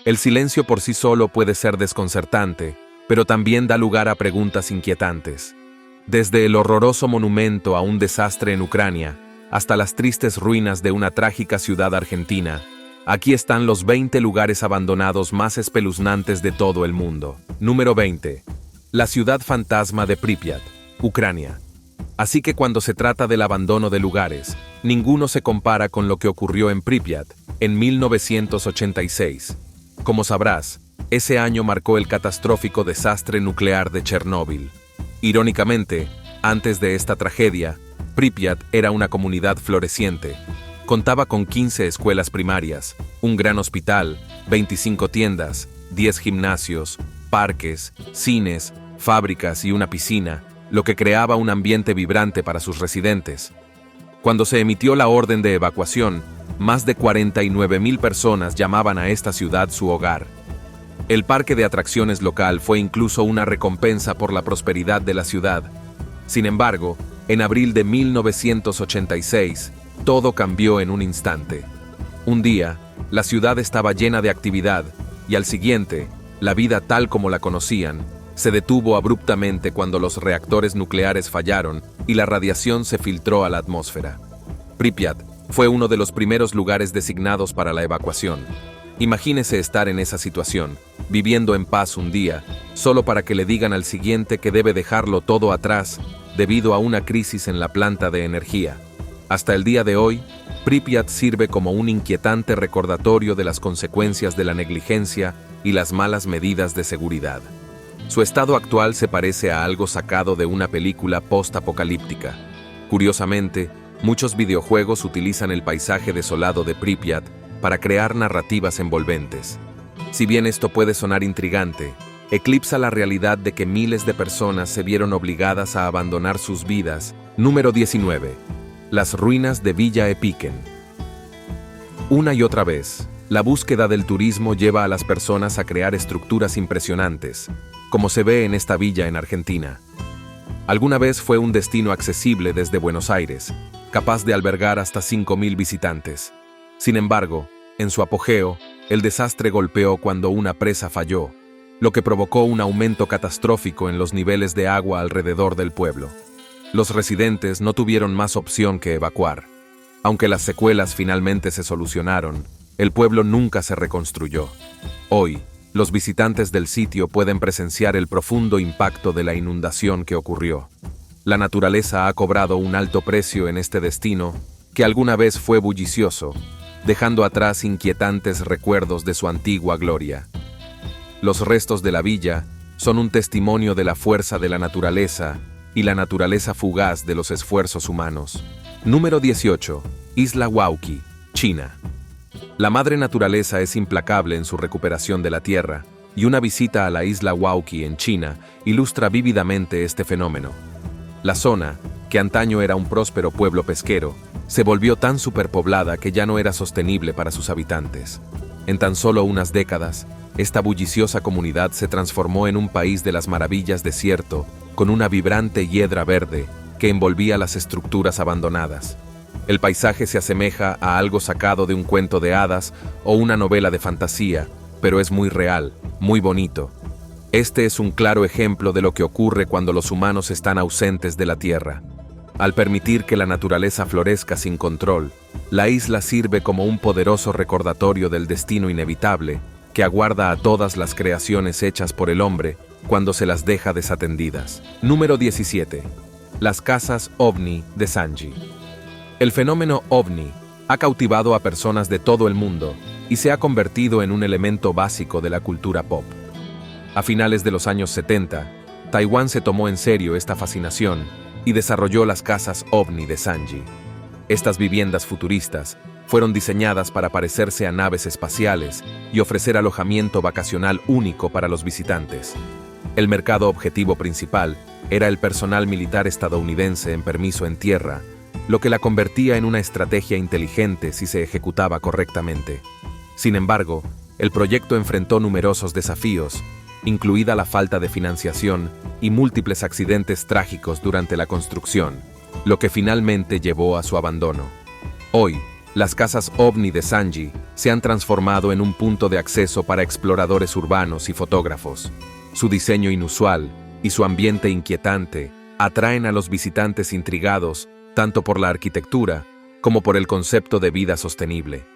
El silencio por sí solo puede ser desconcertante, pero también da lugar a preguntas inquietantes. Desde el horroroso monumento a un desastre en Ucrania, hasta las tristes ruinas de una trágica ciudad argentina, aquí están los 20 lugares abandonados más espeluznantes de todo el mundo. Número 20. La ciudad fantasma de Pripyat, Ucrania. Así que cuando se trata del abandono de lugares, ninguno se compara con lo que ocurrió en Pripyat en 1986. Como sabrás, ese año marcó el catastrófico desastre nuclear de Chernóbil. Irónicamente, antes de esta tragedia, Pripyat era una comunidad floreciente. Contaba con 15 escuelas primarias, un gran hospital, 25 tiendas, 10 gimnasios, parques, cines, fábricas y una piscina, lo que creaba un ambiente vibrante para sus residentes. Cuando se emitió la orden de evacuación, más de 49,000 personas llamaban a esta ciudad su hogar. El parque de atracciones local fue incluso una recompensa por la prosperidad de la ciudad. Sin embargo, en abril de 1986, todo cambió en un instante. Un día, la ciudad estaba llena de actividad, y al siguiente, la vida tal como la conocían, se detuvo abruptamente cuando los reactores nucleares fallaron y la radiación se filtró a la atmósfera. Pripyat fue uno de los primeros lugares designados para la evacuación. Imagínese estar en esa situación, viviendo en paz un día, solo para que le digan al siguiente que debe dejarlo todo atrás debido a una crisis en la planta de energía. Hasta el día de hoy, Pripyat sirve como un inquietante recordatorio de las consecuencias de la negligencia y las malas medidas de seguridad. Su estado actual se parece a algo sacado de una película post-apocalíptica. Curiosamente, muchos videojuegos utilizan el paisaje desolado de Pripyat para crear narrativas envolventes. Si bien esto puede sonar intrigante, eclipsa la realidad de que miles de personas se vieron obligadas a abandonar sus vidas. Número 19. Las ruinas de Villa Epiquen. Una y otra vez, la búsqueda del turismo lleva a las personas a crear estructuras impresionantes, como se ve en esta villa en Argentina. Alguna vez fue un destino accesible desde Buenos Aires, capaz de albergar hasta 5,000 visitantes. Sin embargo, en su apogeo, el desastre golpeó cuando una presa falló, lo que provocó un aumento catastrófico en los niveles de agua alrededor del pueblo. Los residentes no tuvieron más opción que evacuar. Aunque las secuelas finalmente se solucionaron, el pueblo nunca se reconstruyó. Hoy, los visitantes del sitio pueden presenciar el profundo impacto de la inundación que ocurrió. La naturaleza ha cobrado un alto precio en este destino que alguna vez fue bullicioso, dejando atrás inquietantes recuerdos de su antigua gloria. Los restos de la villa son un testimonio de la fuerza de la naturaleza y la naturaleza fugaz de los esfuerzos humanos. Número 18. Isla Huauqui, China. La madre naturaleza es implacable en su recuperación de la tierra, y una visita a la isla Huauqui en China ilustra vívidamente este fenómeno. La zona, que antaño era un próspero pueblo pesquero, se volvió tan superpoblada que ya no era sostenible para sus habitantes. En tan solo unas décadas, esta bulliciosa comunidad se transformó en un país de las maravillas desierto, con una vibrante hiedra verde que envolvía las estructuras abandonadas. El paisaje se asemeja a algo sacado de un cuento de hadas o una novela de fantasía, pero es muy real, muy bonito. Este es un claro ejemplo de lo que ocurre cuando los humanos están ausentes de la Tierra. Al permitir que la naturaleza florezca sin control, la isla sirve como un poderoso recordatorio del destino inevitable que aguarda a todas las creaciones hechas por el hombre cuando se las deja desatendidas. Número 17. Las casas ovni de Sanji. El fenómeno ovni ha cautivado a personas de todo el mundo y se ha convertido en un elemento básico de la cultura pop. A finales de los años 70, Taiwán se tomó en serio esta fascinación y desarrolló las casas ovni de Sanji. Estas viviendas futuristas fueron diseñadas para parecerse a naves espaciales y ofrecer alojamiento vacacional único para los visitantes. El mercado objetivo principal era el personal militar estadounidense en permiso en tierra, lo que la convertía en una estrategia inteligente si se ejecutaba correctamente. Sin embargo, el proyecto enfrentó numerosos desafíos, incluida la falta de financiación y múltiples accidentes trágicos durante la construcción, lo que finalmente llevó a su abandono. Hoy, Las casas ovni de Sanji se han transformado en un punto de acceso para exploradores urbanos y fotógrafos. Su diseño inusual y su ambiente inquietante atraen a los visitantes intrigados tanto por la arquitectura como por el concepto de vida sostenible.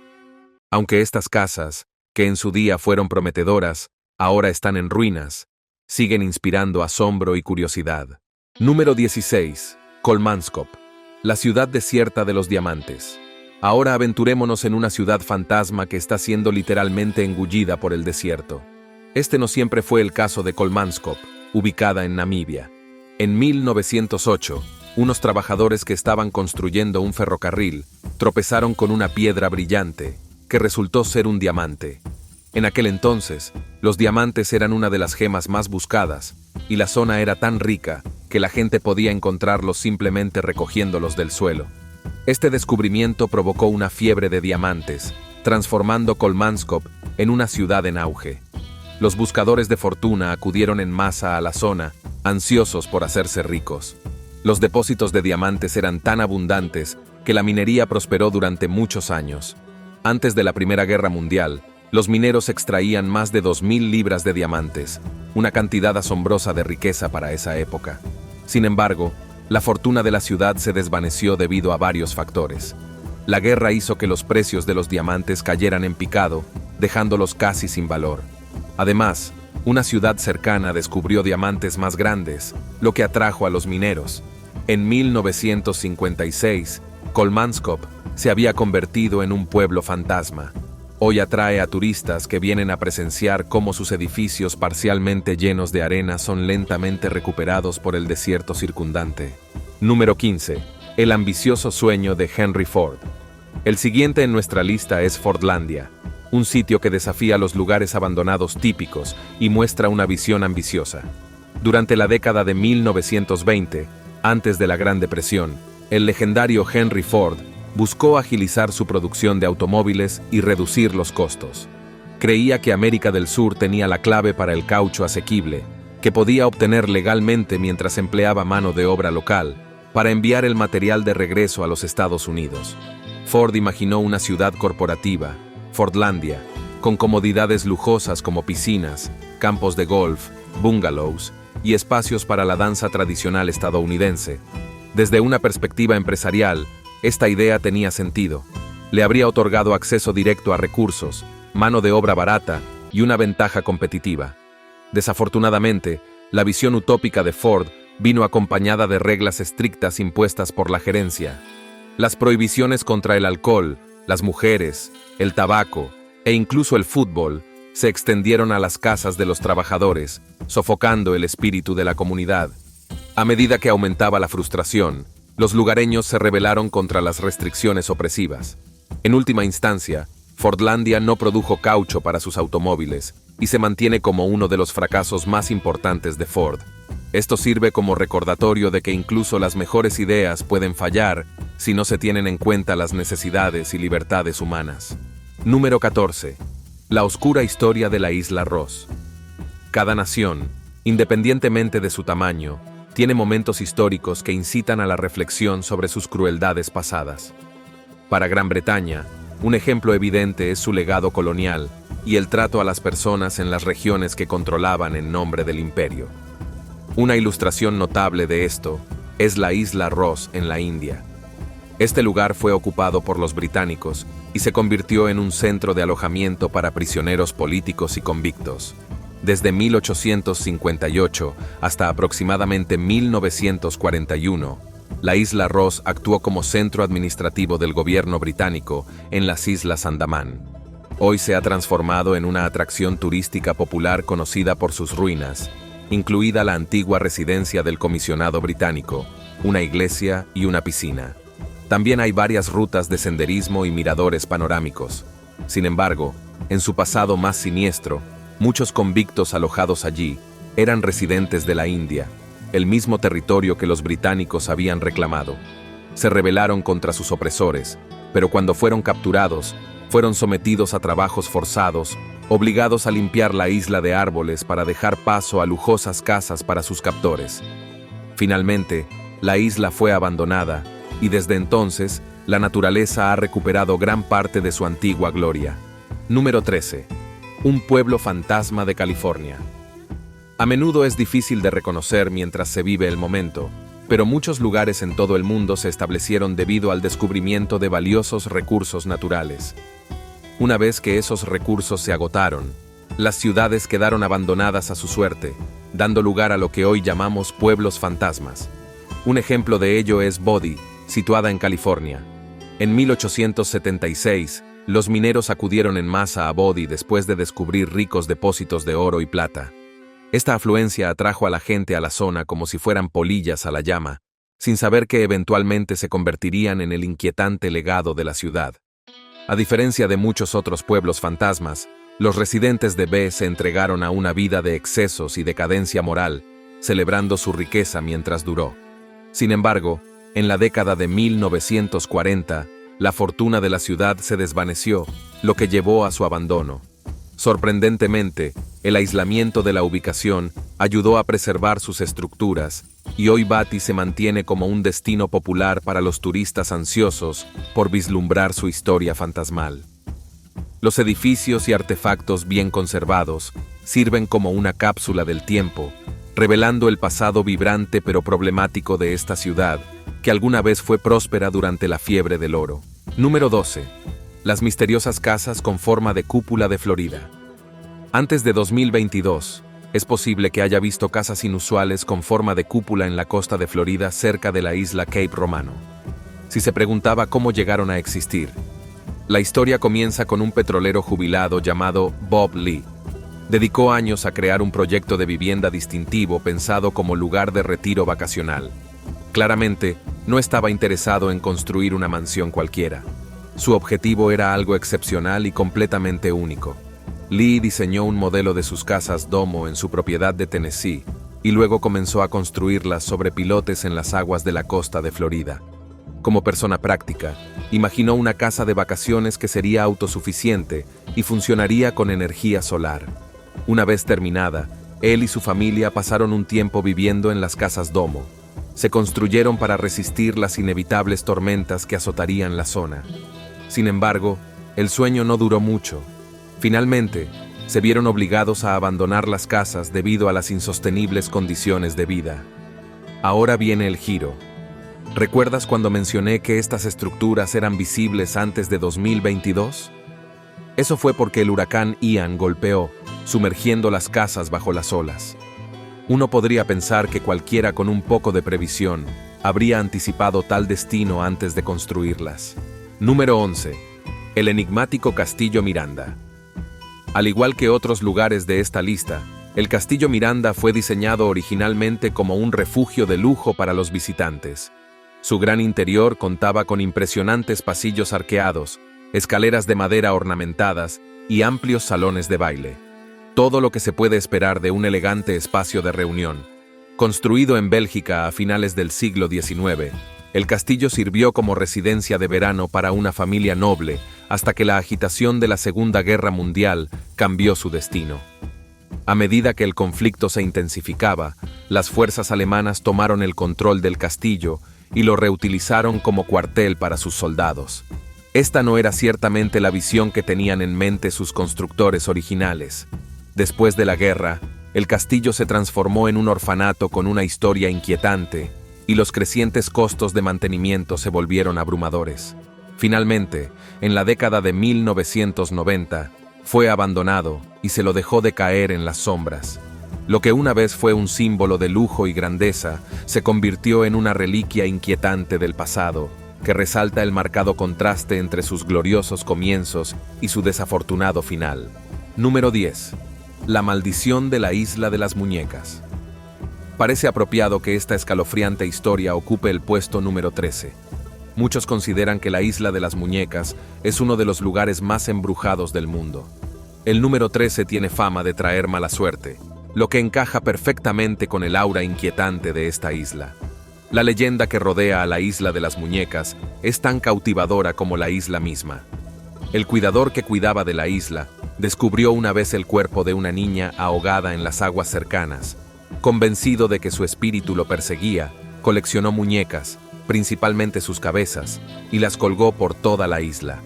Aunque estas casas, que en su día fueron prometedoras, ahora están en ruinas, siguen inspirando asombro y curiosidad. Número 16. Kolmanskop, la ciudad desierta de los diamantes. Ahora aventurémonos en una ciudad fantasma que está siendo literalmente engullida por el desierto. Este no siempre fue el caso de Kolmanskop, ubicada en Namibia. En 1908, unos trabajadores que estaban construyendo un ferrocarril tropezaron con una piedra brillante, que resultó ser un diamante. En aquel entonces, los diamantes eran una de las gemas más buscadas, y la zona era tan rica que la gente podía encontrarlos simplemente recogiéndolos del suelo. Este descubrimiento provocó una fiebre de diamantes, transformando Kolmanskop en una ciudad en auge. Los buscadores de fortuna acudieron en masa a la zona, ansiosos por hacerse ricos. Los depósitos de diamantes eran tan abundantes que la minería prosperó durante muchos años. Antes de la Primera Guerra Mundial, los mineros extraían más de 2.000 libras de diamantes, una cantidad asombrosa de riqueza para esa época. Sin embargo, la fortuna de la ciudad se desvaneció debido a varios factores. La guerra hizo que los precios de los diamantes cayeran en picado, dejándolos casi sin valor. Además, una ciudad cercana descubrió diamantes más grandes, lo que atrajo a los mineros. En 1956, Kolmanskop se había convertido en un pueblo fantasma. Hoy atrae a turistas que vienen a presenciar cómo sus edificios parcialmente llenos de arena son lentamente recuperados por el desierto circundante. Número 15. El ambicioso sueño de Henry Ford. El siguiente en nuestra lista es Fordlandia, un sitio que desafía los lugares abandonados típicos y muestra una visión ambiciosa. Durante la década de 1920, antes de la Gran Depresión, el legendario Henry Ford buscó agilizar su producción de automóviles y reducir los costos. Creía que América del Sur tenía la clave para el caucho asequible, que podía obtener legalmente mientras empleaba mano de obra local, para enviar el material de regreso a los Estados Unidos. Ford imaginó una ciudad corporativa, Fordlandia, con comodidades lujosas como piscinas, campos de golf, bungalows y espacios para la danza tradicional estadounidense. Desde una perspectiva empresarial, esta idea tenía sentido. Le habría otorgado acceso directo a recursos, mano de obra barata y una ventaja competitiva. Desafortunadamente, la visión utópica de Ford vino acompañada de reglas estrictas impuestas por la gerencia. Las prohibiciones contra el alcohol, las mujeres, el tabaco e incluso el fútbol se extendieron a las casas de los trabajadores, sofocando el espíritu de la comunidad. A medida que aumentaba la frustración, los lugareños se rebelaron contra las restricciones opresivas. En última instancia, Fordlandia no produjo caucho para sus automóviles y se mantiene como uno de los fracasos más importantes de Ford. Esto sirve como recordatorio de que incluso las mejores ideas pueden fallar si no se tienen en cuenta las necesidades y libertades humanas. Número 14. La oscura historia de la isla Ross. Cada nación, independientemente de su tamaño, tiene momentos históricos que incitan a la reflexión sobre sus crueldades pasadas. Para Gran Bretaña, un ejemplo evidente es su legado colonial y el trato a las personas en las regiones que controlaban en nombre del imperio. Una ilustración notable de esto es la isla Ross en la India. Este lugar fue ocupado por los británicos y se convirtió en un centro de alojamiento para prisioneros políticos y convictos. Desde 1858 hasta aproximadamente 1941, la isla Ross actuó como centro administrativo del gobierno británico en las Islas Andamán. Hoy se ha transformado en una atracción turística popular conocida por sus ruinas, incluida la antigua residencia del comisionado británico, una iglesia y una piscina. También hay varias rutas de senderismo y miradores panorámicos. Sin embargo, en su pasado más siniestro, muchos convictos alojados allí eran residentes de la India, el mismo territorio que los británicos habían reclamado. Se rebelaron contra sus opresores, pero cuando fueron capturados, fueron sometidos a trabajos forzados, obligados a limpiar la isla de árboles para dejar paso a lujosas casas para sus captores. Finalmente, la isla fue abandonada y desde entonces La naturaleza ha recuperado gran parte de su antigua gloria. Número 13. Un pueblo fantasma de California. A menudo es difícil de reconocer mientras se vive el momento, pero muchos lugares en todo el mundo se establecieron debido al descubrimiento de valiosos recursos naturales. Una vez que esos recursos se agotaron, las ciudades quedaron abandonadas a su suerte, dando lugar a lo que hoy llamamos pueblos fantasmas. Un ejemplo de ello es Bodie, situada en California. En 1876, los mineros acudieron en masa a Bodie después de descubrir ricos depósitos de oro y plata. Esta afluencia atrajo a la gente a la zona como si fueran polillas a la llama, sin saber que eventualmente se convertirían en el inquietante legado de la ciudad. A diferencia de muchos otros pueblos fantasmas, los residentes de B se entregaron a una vida de excesos y decadencia moral, celebrando su riqueza mientras duró. Sin embargo, en la década de 1940, la fortuna de la ciudad se desvaneció, lo que llevó a su abandono. Sorprendentemente, el aislamiento de la ubicación ayudó a preservar sus estructuras, y hoy Batty se mantiene como un destino popular para los turistas ansiosos por vislumbrar su historia fantasmal. Los edificios y artefactos bien conservados sirven como una cápsula del tiempo, revelando el pasado vibrante pero problemático de esta ciudad, que alguna vez fue próspera durante la fiebre del oro. Número 12. Las misteriosas casas con forma de cúpula de Florida. Antes de 2022, es posible que haya visto casas inusuales con forma de cúpula en la costa de Florida cerca de la isla Cape Romano. Si se preguntaba cómo llegaron a existir, la historia comienza con un petrolero jubilado llamado Bob Lee. Dedicó años a crear un proyecto de vivienda distintivo pensado como lugar de retiro vacacional. Claramente, no estaba interesado en construir una mansión cualquiera. Su objetivo era algo excepcional y completamente único. Lee diseñó un modelo de sus casas domo en su propiedad de Tennessee y luego comenzó a construirlas sobre pilotes en las aguas de la costa de Florida. Como persona práctica, imaginó una casa de vacaciones que sería autosuficiente y funcionaría con energía solar. Una vez terminada, él y su familia pasaron un tiempo viviendo en las casas domo. Se construyeron para resistir las inevitables tormentas que azotarían la zona. Sin embargo, el sueño no duró mucho. Finalmente, se vieron obligados a abandonar las casas debido a las insostenibles condiciones de vida. Ahora viene el giro. ¿Recuerdas cuando mencioné que estas estructuras eran visibles antes de 2022? Eso fue porque el huracán Ian golpeó, sumergiendo las casas bajo las olas. Uno podría pensar que cualquiera con un poco de previsión habría anticipado tal destino antes de construirlas. Número 11. El enigmático Castillo Miranda. Al igual que otros lugares de esta lista, el Castillo Miranda fue diseñado originalmente como un refugio de lujo para los visitantes. Su gran interior contaba con impresionantes pasillos arqueados, escaleras de madera ornamentadas y amplios salones de baile. Todo lo que se puede esperar de un elegante espacio de reunión. Construido en Bélgica a finales del siglo XIX, el castillo sirvió como residencia de verano para una familia noble hasta que la agitación de la Segunda Guerra Mundial cambió su destino. A medida que el conflicto se intensificaba, las fuerzas alemanas tomaron el control del castillo y lo reutilizaron como cuartel para sus soldados. Esta no era ciertamente la visión que tenían en mente sus constructores originales. Después de la guerra, el castillo se transformó en un orfanato con una historia inquietante, y los crecientes costos de mantenimiento se volvieron abrumadores. Finalmente, en la década de 1990, fue abandonado y se lo dejó de caer en las sombras. Lo que una vez fue un símbolo de lujo y grandeza, se convirtió en una reliquia inquietante del pasado, que resalta el marcado contraste entre sus gloriosos comienzos y su desafortunado final. Número 10. La maldición de la Isla de las Muñecas. Parece apropiado que esta escalofriante historia ocupe el puesto número 13. Muchos consideran que la Isla de las Muñecas es uno de los lugares más embrujados del mundo. El número 13 tiene fama de traer mala suerte, lo que encaja perfectamente con el aura inquietante de esta isla. La leyenda que rodea a la Isla de las Muñecas es tan cautivadora como la isla misma. El cuidador que cuidaba de la isla descubrió una vez el cuerpo de una niña ahogada en las aguas cercanas. Convencido de que su espíritu lo perseguía, coleccionó muñecas, principalmente sus cabezas, y las colgó por toda la isla.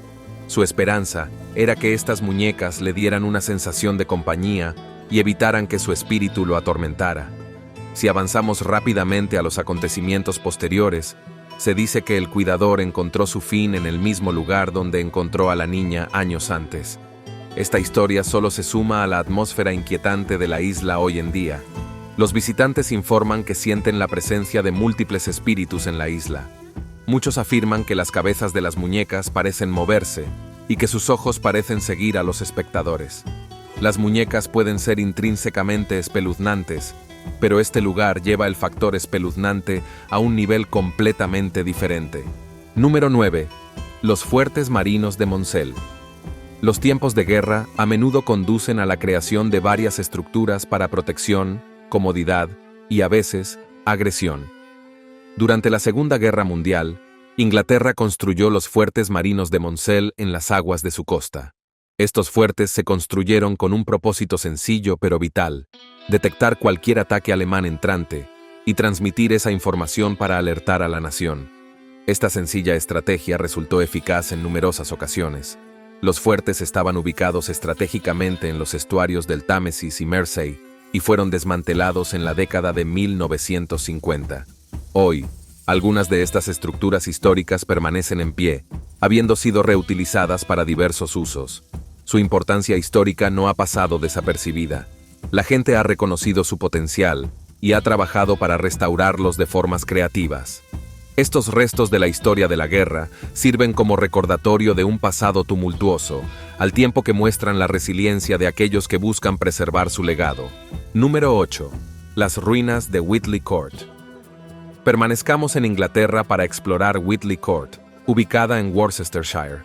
Su esperanza era que estas muñecas le dieran una sensación de compañía y evitaran que su espíritu lo atormentara. Si avanzamos rápidamente a los acontecimientos posteriores, se dice que el cuidador encontró su fin en el mismo lugar donde encontró a la niña años antes. Esta historia solo se suma a la atmósfera inquietante de la isla hoy en día. Los visitantes informan que sienten la presencia de múltiples espíritus en la isla. Muchos afirman que las cabezas de las muñecas parecen moverse y que sus ojos parecen seguir a los espectadores. Las muñecas pueden ser intrínsecamente espeluznantes, pero este lugar lleva el factor espeluznante a un nivel completamente diferente. Número 9. Los fuertes marinos de Moncel. Los tiempos de guerra a menudo conducen a la creación de varias estructuras para protección, comodidad y, a veces, agresión. Durante la Segunda Guerra Mundial, Inglaterra construyó los fuertes marinos de Moncel en las aguas de su costa. Estos fuertes se construyeron con un propósito sencillo pero vital: detectar cualquier ataque alemán entrante y transmitir esa información para alertar a la nación. Esta sencilla estrategia resultó eficaz en numerosas ocasiones. Los fuertes estaban ubicados estratégicamente en los estuarios del Támesis y Mersey y fueron desmantelados en la década de 1950. Hoy, algunas de estas estructuras históricas permanecen en pie, habiendo sido reutilizadas para diversos usos. Su importancia histórica no ha pasado desapercibida. La gente ha reconocido su potencial y ha trabajado para restaurarlos de formas creativas. Estos restos de la historia de la guerra sirven como recordatorio de un pasado tumultuoso, al tiempo que muestran la resiliencia de aquellos que buscan preservar su legado. Número 8. Las ruinas de Whitley Court. Permanezcamos en Inglaterra para explorar Whitley Court, ubicada en Worcestershire.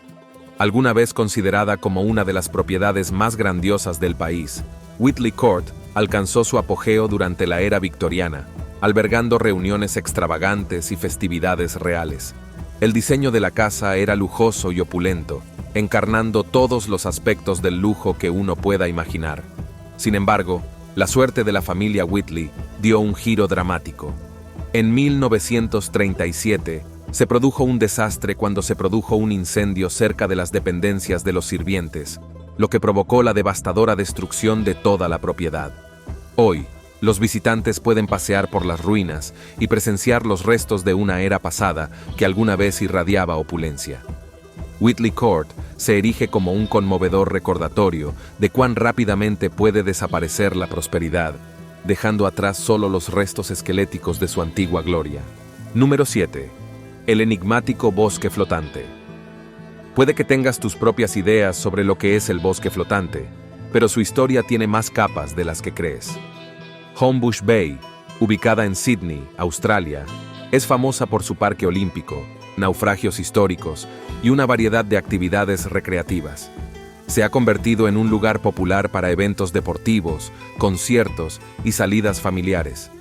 Alguna vez considerada como una de las propiedades más grandiosas del país, Whitley Court alcanzó su apogeo durante la era victoriana, albergando reuniones extravagantes y festividades reales. El diseño de la casa era lujoso y opulento, encarnando todos los aspectos del lujo que uno pueda imaginar. Sin embargo, la suerte de la familia Whitley dio un giro dramático. En 1937, se produjo un desastre cuando se produjo un incendio cerca de las dependencias de los sirvientes, lo que provocó la devastadora destrucción de toda la propiedad. Hoy, los visitantes pueden pasear por las ruinas y presenciar los restos de una era pasada que alguna vez irradiaba opulencia. Whitley Court se erige como un conmovedor recordatorio de cuán rápidamente puede desaparecer la prosperidad, dejando atrás solo los restos esqueléticos de su antigua gloria. Número 7. El enigmático bosque flotante. Puede que tengas tus propias ideas sobre lo que es el bosque flotante, pero su historia tiene más capas de las que crees. Homebush Bay, ubicada en Sydney, Australia, es famosa por su parque olímpico, naufragios históricos y una variedad de actividades recreativas. Se ha convertido en un lugar popular para eventos deportivos, conciertos y salidas familiares.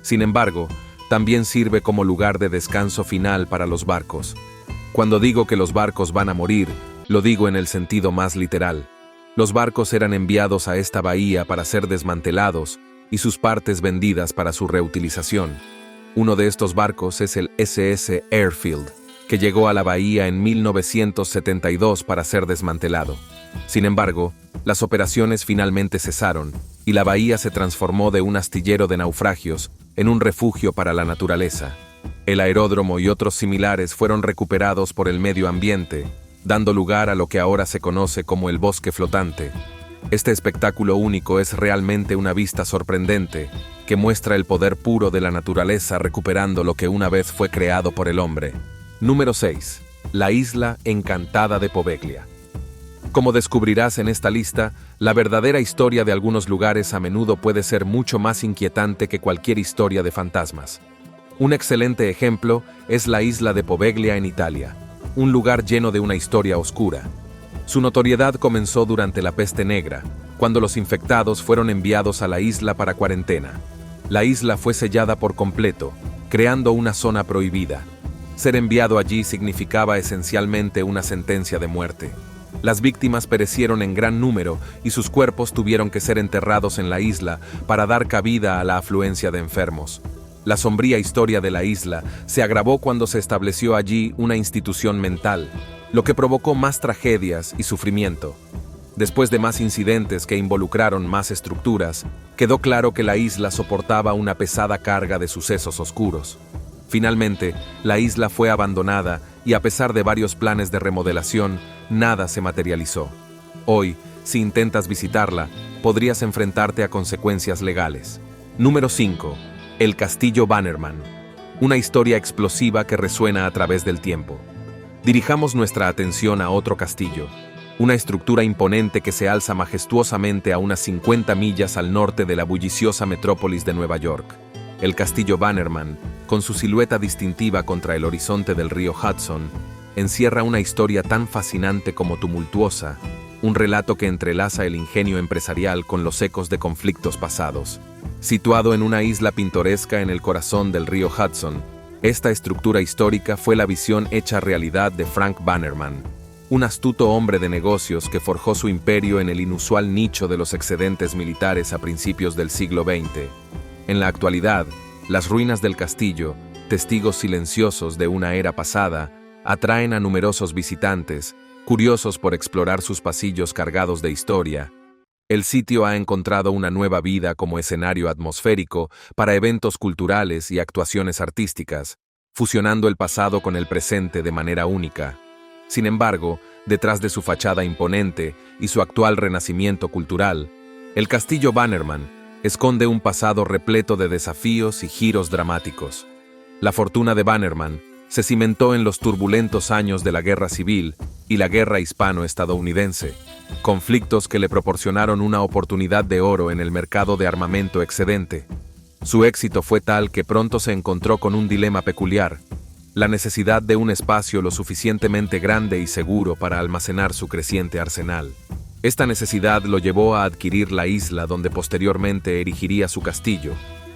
Sin embargo, también sirve como lugar de descanso final para los barcos. Cuando digo que los barcos van a morir, lo digo en el sentido más literal. Los barcos eran enviados a esta bahía para ser desmantelados y sus partes vendidas para su reutilización. Uno de estos barcos es el SS Airfield, que llegó a la bahía en 1972 para ser desmantelado. Sin embargo, las operaciones finalmente cesaron y la bahía se transformó de un astillero de naufragios en un refugio para la naturaleza. El aeródromo y otros similares fueron recuperados por el medio ambiente, dando lugar a lo que ahora se conoce como el bosque flotante. Este espectáculo único es realmente una vista sorprendente, que muestra el poder puro de la naturaleza recuperando lo que una vez fue creado por el hombre. Número 6. La isla encantada de Poveglia. Como descubrirás en esta lista, la verdadera historia de algunos lugares a menudo puede ser mucho más inquietante que cualquier historia de fantasmas. Un excelente ejemplo es la isla de Poveglia en Italia, un lugar lleno de una historia oscura. Su notoriedad comenzó durante la peste negra, cuando los infectados fueron enviados a la isla para cuarentena. La isla fue sellada por completo, creando una zona prohibida. Ser enviado allí significaba esencialmente una sentencia de muerte. Las víctimas perecieron en gran número y sus cuerpos tuvieron que ser enterrados en la isla para dar cabida a la afluencia de enfermos. La sombría historia de la isla se agravó cuando se estableció allí una institución mental, lo que provocó más tragedias y sufrimiento. Después de más incidentes que involucraron más estructuras, quedó claro que la isla soportaba una pesada carga de sucesos oscuros. Finalmente, la isla fue abandonada y a pesar de varios planes de remodelación, nada se materializó. Hoy, si intentas visitarla, podrías enfrentarte a consecuencias legales. Número 5. El Castillo Bannerman. Una historia explosiva que resuena a través del tiempo. Dirijamos nuestra atención a otro castillo, una estructura imponente que se alza majestuosamente a unas 50 millas al norte de la bulliciosa metrópolis de Nueva York. El Castillo Bannerman, con su silueta distintiva contra el horizonte del río Hudson, encierra una historia tan fascinante como tumultuosa, un relato que entrelaza el ingenio empresarial con los ecos de conflictos pasados. Situado en una isla pintoresca en el corazón del río Hudson, esta estructura histórica fue la visión hecha realidad de Frank Bannerman, un astuto hombre de negocios que forjó su imperio en el inusual nicho de los excedentes militares a principios del siglo XX. En la actualidad, las ruinas del castillo, testigos silenciosos de una era pasada, atraen a numerosos visitantes, curiosos por explorar sus pasillos cargados de historia. El sitio ha encontrado una nueva vida como escenario atmosférico para eventos culturales y actuaciones artísticas, fusionando el pasado con el presente de manera única. Sin embargo, detrás de su fachada imponente y su actual renacimiento cultural, el Castillo Bannerman esconde un pasado repleto de desafíos y giros dramáticos. La fortuna de Bannerman se cimentó en los turbulentos años de la Guerra Civil y la Guerra Hispano-Estadounidense, conflictos que le proporcionaron una oportunidad de oro en el mercado de armamento excedente. Su éxito fue tal que pronto se encontró con un dilema peculiar: la necesidad de un espacio lo suficientemente grande y seguro para almacenar su creciente arsenal. Esta necesidad lo llevó a adquirir la isla donde posteriormente erigiría su castillo,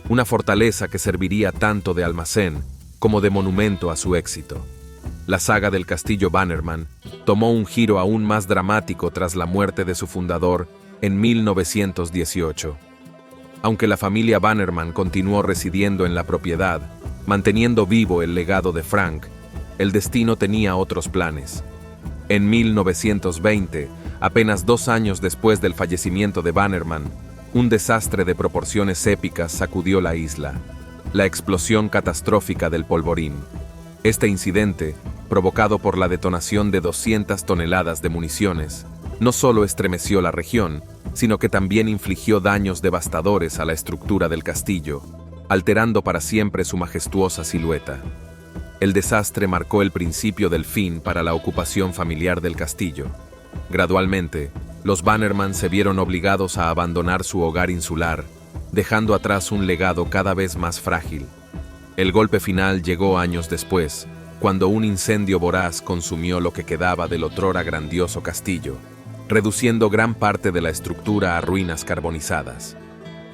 una fortaleza que serviría tanto de almacén como de monumento a su éxito. La saga del Castillo Bannerman tomó un giro aún más dramático tras la muerte de su fundador en 1918. Aunque la familia Bannerman continuó residiendo en la propiedad, manteniendo vivo el legado de Frank, el destino tenía otros planes. En 1920, apenas 2 años después del fallecimiento de Bannerman, un desastre de proporciones épicas sacudió la isla: la explosión catastrófica del polvorín. Este incidente, provocado por la detonación de 200 toneladas de municiones, no solo estremeció la región, sino que también infligió daños devastadores a la estructura del castillo, alterando para siempre su majestuosa silueta. El desastre marcó el principio del fin para la ocupación familiar del castillo. Gradualmente, los Bannerman se vieron obligados a abandonar su hogar insular, dejando atrás un legado cada vez más frágil. El golpe final llegó años después, cuando un incendio voraz consumió lo que quedaba del otrora grandioso castillo, reduciendo gran parte de la estructura a ruinas carbonizadas.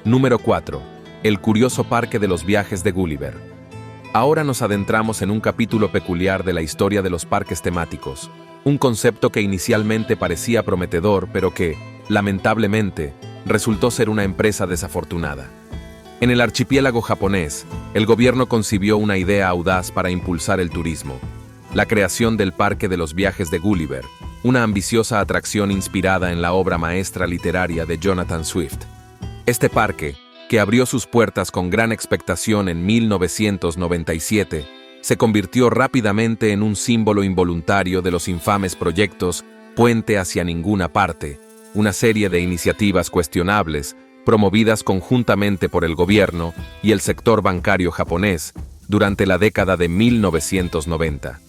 Número 4. El curioso parque de los viajes de Gulliver. Ahora nos adentramos en un capítulo peculiar de la historia de los parques temáticos, un concepto que inicialmente parecía prometedor, pero que, lamentablemente, resultó ser una empresa desafortunada. En el archipiélago japonés, el gobierno concibió una idea audaz para impulsar el turismo: la creación del Parque de los Viajes de Gulliver, una ambiciosa atracción inspirada en la obra maestra literaria de Jonathan Swift. Este parque, que abrió sus puertas con gran expectación en 1997, se convirtió rápidamente en un símbolo involuntario de los infames proyectos Puente hacia ninguna parte, una serie de iniciativas cuestionables, promovidas conjuntamente por el gobierno y el sector bancario japonés durante la década de 1990.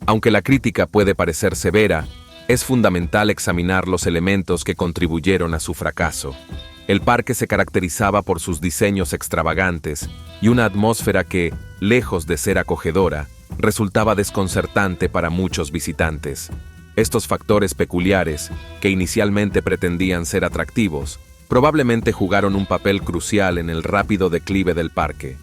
Aunque la crítica puede parecer severa, es fundamental examinar los elementos que contribuyeron a su fracaso. El parque se caracterizaba por sus diseños extravagantes y una atmósfera que, lejos de ser acogedora, resultaba desconcertante para muchos visitantes. Estos factores peculiares, que inicialmente pretendían ser atractivos, probablemente jugaron un papel crucial en el rápido declive del parque.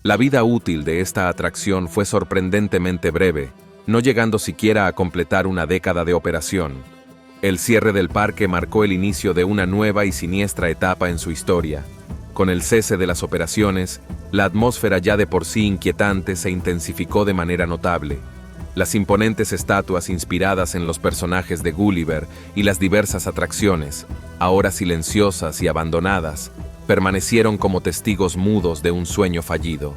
La vida útil de esta atracción fue sorprendentemente breve, no llegando siquiera a completar una década de operación. El cierre del parque marcó el inicio de una nueva y siniestra etapa en su historia. Con el cese de las operaciones, La atmósfera ya de por sí inquietante se intensificó de manera notable. Las imponentes estatuas inspiradas en los personajes de Gulliver y las diversas atracciones, ahora silenciosas y abandonadas, permanecieron como testigos mudos de un sueño fallido.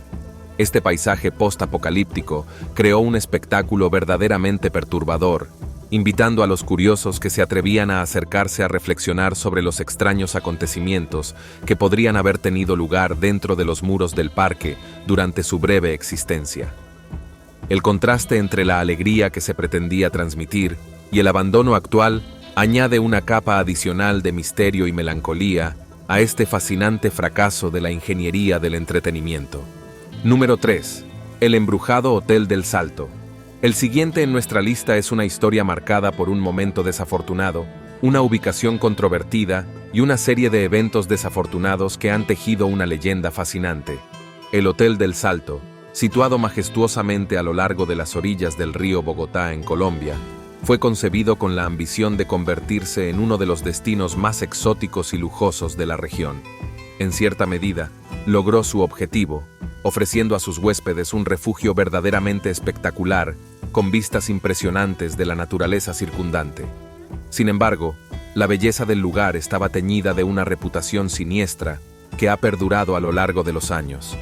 Este paisaje post-apocalíptico creó un espectáculo verdaderamente perturbador, invitando a los curiosos que se atrevían a acercarse a reflexionar sobre los extraños acontecimientos que podrían haber tenido lugar dentro de los muros del parque durante su breve existencia. El contraste entre la alegría que se pretendía transmitir y el abandono actual añade una capa adicional de misterio y melancolía a este fascinante fracaso de la ingeniería del entretenimiento. Número 3. El embrujado Hotel del Salto. El siguiente en nuestra lista es una historia marcada por un momento desafortunado, una ubicación controvertida y una serie de eventos desafortunados que han tejido una leyenda fascinante. El Hotel del Salto, situado majestuosamente a lo largo de las orillas del río Bogotá en Colombia, fue concebido con la ambición de convertirse en uno de los destinos más exóticos y lujosos de la región. En cierta medida, logró su objetivo, ofreciendo a sus huéspedes un refugio verdaderamente espectacular, con vistas impresionantes de la naturaleza circundante. Sin embargo, la belleza del lugar estaba teñida de una reputación siniestra que ha perdurado a lo largo de los años.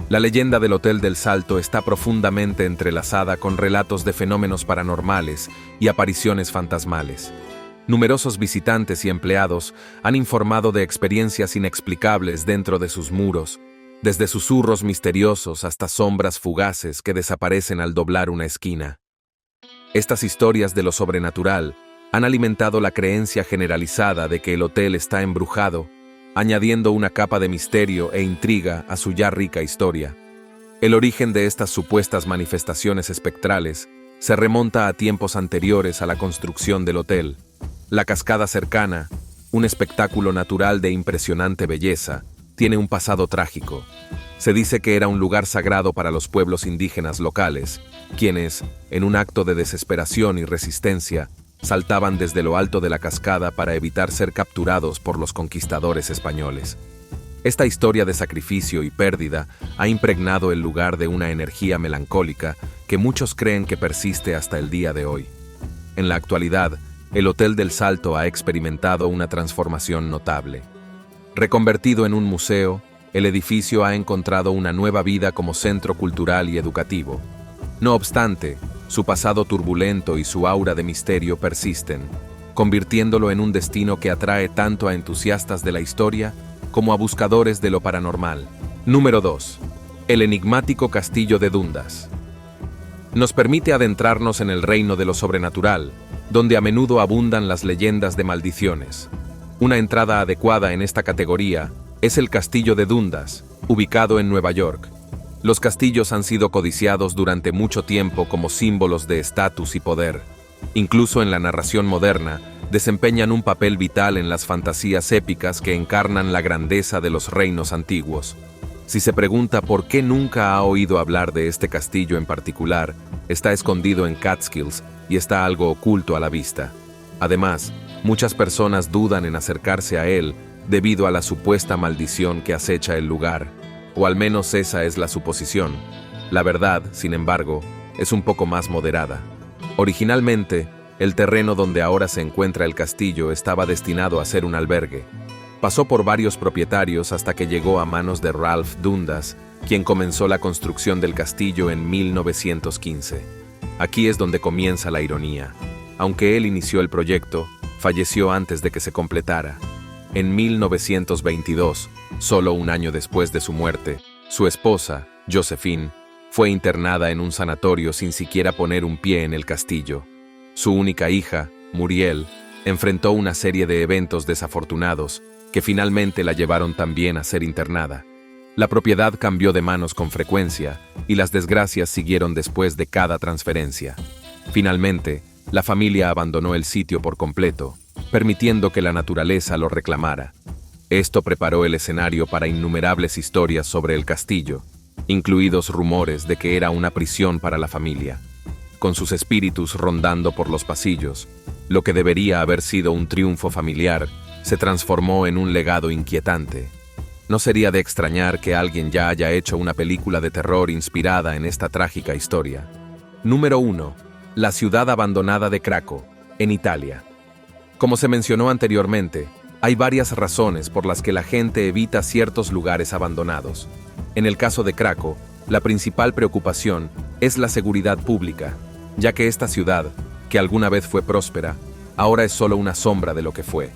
La leyenda del Hotel del Salto está profundamente entrelazada con relatos de fenómenos paranormales y apariciones fantasmales. Numerosos visitantes y empleados han informado de experiencias inexplicables dentro de sus muros, desde susurros misteriosos hasta sombras fugaces que desaparecen al doblar una esquina. Estas historias de lo sobrenatural han alimentado la creencia generalizada de que el hotel está embrujado, añadiendo una capa de misterio e intriga a su ya rica historia. El origen de estas supuestas manifestaciones espectrales se remonta a tiempos anteriores a la construcción del hotel. La cascada cercana, un espectáculo natural de impresionante belleza, tiene un pasado trágico. Se dice que era un lugar sagrado para los pueblos indígenas locales, quienes, en un acto de desesperación y resistencia, saltaban desde lo alto de la cascada para evitar ser capturados por los conquistadores españoles. Esta historia de sacrificio y pérdida ha impregnado el lugar de una energía melancólica que muchos creen que persiste hasta el día de hoy. En la actualidad, el Hotel del Salto ha experimentado una transformación notable. Reconvertido en un museo, el edificio ha encontrado una nueva vida como centro cultural y educativo. No obstante, su pasado turbulento y su aura de misterio persisten, convirtiéndolo en un destino que atrae tanto a entusiastas de la historia como a buscadores de lo paranormal. Número 2. El enigmático Castillo de Dundas. Nos permite adentrarnos en el reino de lo sobrenatural, donde a menudo abundan las leyendas de maldiciones. Una entrada adecuada en esta categoría es el Castillo de Dundas, ubicado en Nueva York. Los castillos han sido codiciados durante mucho tiempo como símbolos de estatus y poder. Incluso en la narración moderna, desempeñan un papel vital en las fantasías épicas que encarnan la grandeza de los reinos antiguos. Si se pregunta por qué nunca ha oído hablar de este castillo en particular, está escondido en Catskills y está algo oculto a la vista. Además, muchas personas dudan en acercarse a él debido a la supuesta maldición que acecha el lugar, o al menos esa es la suposición. La verdad, sin embargo, es un poco más moderada. Originalmente, el terreno donde ahora se encuentra el castillo estaba destinado a ser un albergue. Pasó por varios propietarios hasta que llegó a manos de Ralph Dundas, quien comenzó la construcción del castillo en 1915. Aquí es donde comienza la ironía. Aunque él inició el proyecto, falleció antes de que se completara. En 1922, solo un año después de su muerte, su esposa, Josephine, fue internada en un sanatorio sin siquiera poner un pie en el castillo. Su única hija, Muriel, enfrentó una serie de eventos desafortunados que finalmente la llevaron también a ser internada. La propiedad cambió de manos con frecuencia y las desgracias siguieron después de cada transferencia. Finalmente, la familia abandonó el sitio por completo, permitiendo que la naturaleza lo reclamara. Esto preparó el escenario para innumerables historias sobre el castillo, incluidos rumores de que era una prisión para la familia. Con sus espíritus rondando por los pasillos, lo que debería haber sido un triunfo familiar se transformó en un legado inquietante. No sería de extrañar que alguien ya haya hecho una película de terror inspirada en esta trágica historia. Número 1. La ciudad abandonada de Craco, en Italia. Como se mencionó anteriormente, hay varias razones por las que la gente evita ciertos lugares abandonados. En el caso de Craco, la principal preocupación es la seguridad pública, ya que esta ciudad, que alguna vez fue próspera, ahora es solo una sombra de lo que fue.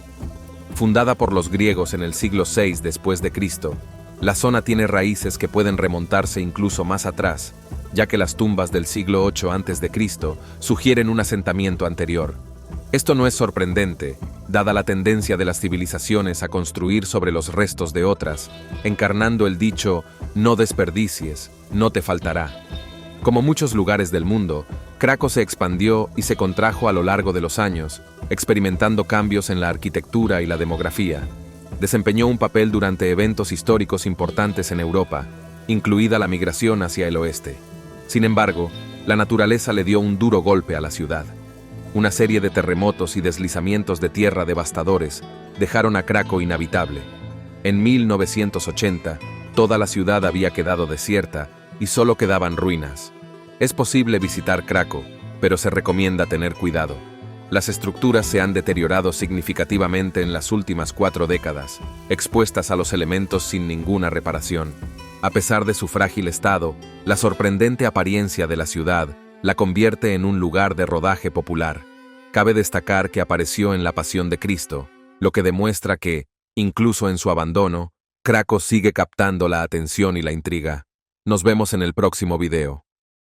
Fundada por los griegos en el siglo VI después de Cristo, la zona tiene raíces que pueden remontarse incluso más atrás, ya que las tumbas del siglo VIII a.C. sugieren un asentamiento anterior. Esto no es sorprendente, dada la tendencia de las civilizaciones a construir sobre los restos de otras, encarnando el dicho «no desperdicies, no te faltará». Como muchos lugares del mundo, Craco se expandió y se contrajo a lo largo de los años, experimentando cambios en la arquitectura y la demografía. Desempeñó un papel durante eventos históricos importantes en Europa, incluida la migración hacia el oeste. Sin embargo, la naturaleza le dio un duro golpe a la ciudad. Una serie de terremotos y deslizamientos de tierra devastadores dejaron a Craco inhabitable. En 1980, toda la ciudad había quedado desierta y solo quedaban ruinas. Es posible visitar Craco, pero se recomienda tener cuidado. Las estructuras se han deteriorado significativamente en las últimas 4 décadas, expuestas a los elementos sin ninguna reparación. A pesar de su frágil estado, la sorprendente apariencia de la ciudad la convierte en un lugar de rodaje popular. Cabe destacar que apareció en La Pasión de Cristo, lo que demuestra que, incluso en su abandono, Craco sigue captando la atención y la intriga. Nos vemos en el próximo video.